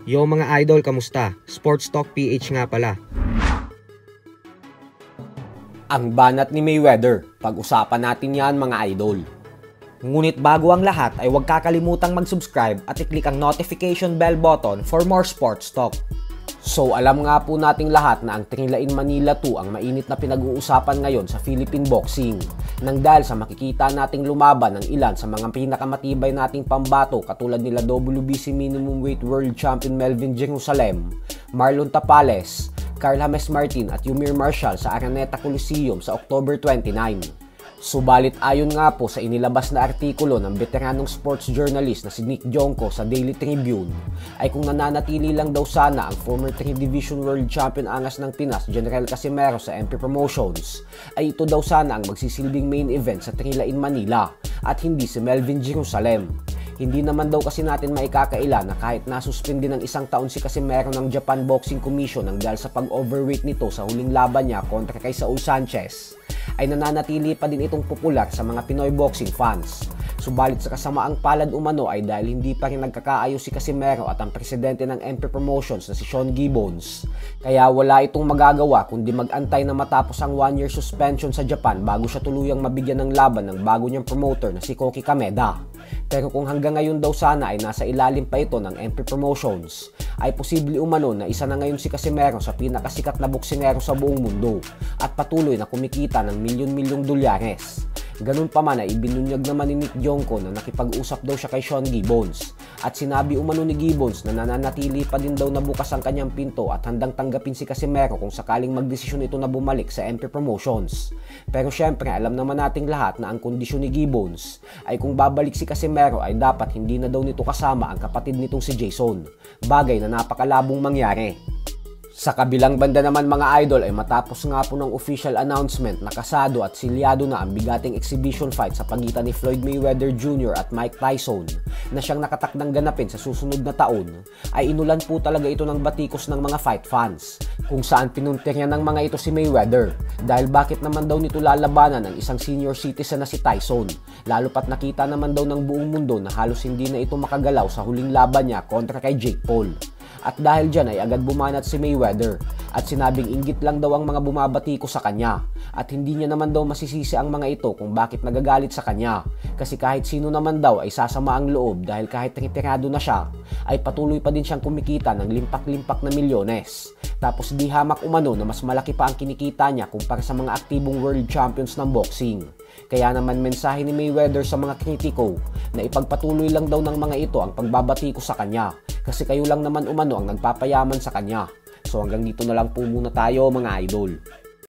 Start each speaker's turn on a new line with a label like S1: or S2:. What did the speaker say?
S1: Yo mga idol, kamusta? Sports Talk PH nga pala.
S2: Ang banat ni Mayweather, pag-usapan natin yan mga idol. Ngunit bago ang lahat ay huwag kakalimutang mag-subscribe at i-click ang notification bell button for more sports talk. So alam nga po nating lahat na ang Trilain Manila 2 ang mainit na pinag-uusapan ngayon sa Philippine boxing. Nang dahil sa makikita nating lumaban ng ilan sa mga pinakamatibay nating pambato katulad nila WBC Minimum Weight World Champion Melvin Jerusalem, Marlon Tapales, Carl James Martin at Yumir Marshall sa Araneta Coliseum sa October 29. Subalit ayon nga po sa inilabas na artikulo ng veteranong sports journalist na si Nick Jonko sa Daily Tribune, ay kung nananatili lang daw sana ang former 3 Division World Champion angas ng Pinas, General Casimero sa MP Promotions, ay ito daw sana ang magsisilbing main event sa Trilain Manila at hindi si Melvin Jerusalem. Hindi naman daw kasi natin maikakaila na kahit nasuspindi ng 1 taon si Casimero ng Japan Boxing Commission nang dahil sa pag-overweight nito sa huling laban niya kontra kay Saul Sanchez, ay nananatili pa din itong popular sa mga Pinoy boxing fans. Subalit sa kasamaang palad umano ay dahil hindi pa rin nagkakaayos si Casimero at ang presidente ng MP Promotions na si Sean Gibbons. Kaya wala itong magagawa kundi mag-antay na matapos ang 1-year suspension sa Japan bago siya tuluyang mabigyan ng laban ng bago niyang promoter na si Koki Kameda. Pero kung hanggang ngayon daw sana ay nasa ilalim pa ito ng MP Promotions, ay posible umano na isa na ngayon si Casimero sa pinakasikat na boksingero sa buong mundo at patuloy na kumikita ng milyon-milyong dolyares. Ganun pa man ay ibinunyag naman ni Nick Jonko na nakipag-usap daw siya kay Sean Gibbons at sinabi umano ni Gibbons na nananatili pa din daw na bukas ang kanyang pinto at handang tanggapin si Casimero kung sakaling magdesisyon ito na bumalik sa MP Promotions. Pero syempre alam naman nating lahat na ang kondisyon ni Gibbons ay kung babalik si Casimero ay dapat hindi na daw nito kasama ang kapatid nitong si Jason, bagay na napakalabong mangyari. Sa kabilang banda naman mga idol ay matapos nga po ng official announcement na kasado at silyado na ang bigating exhibition fight sa pagitan ni Floyd Mayweather Jr. at Mike Tyson na siyang nakatakdang ganapin sa susunod na taon, ay inulan po talaga ito ng batikos ng mga fight fans kung saan pinuntirya ng mga ito si Mayweather dahil bakit naman daw nito lalabanan ng isang senior citizen na si Tyson, lalo pat nakita naman daw ng buong mundo na halos hindi na ito makagalaw sa huling laban niya kontra kay Jake Paul. At dahil dyan ay agad bumanat si Mayweather at sinabing inggit lang daw ang mga bumabatiko sa kanya at hindi niya naman daw masisisi ang mga ito kung bakit nagagalit sa kanya kasi kahit sino naman daw ay sasama ang loob dahil kahit retirado na siya ay patuloy pa din siyang kumikita ng limpak-limpak na milyones. Tapos di hamak umano na mas malaki pa ang kinikita niya kumpara sa mga aktibong world champions ng boxing. Kaya naman mensahe ni Mayweather sa mga kritiko na ipagpatuloy lang daw ng mga ito ang pagbabatiko sa kanya kasi kayo lang naman umano ang nagpapayaman sa kanya. So hanggang dito na lang po muna tayo mga idol.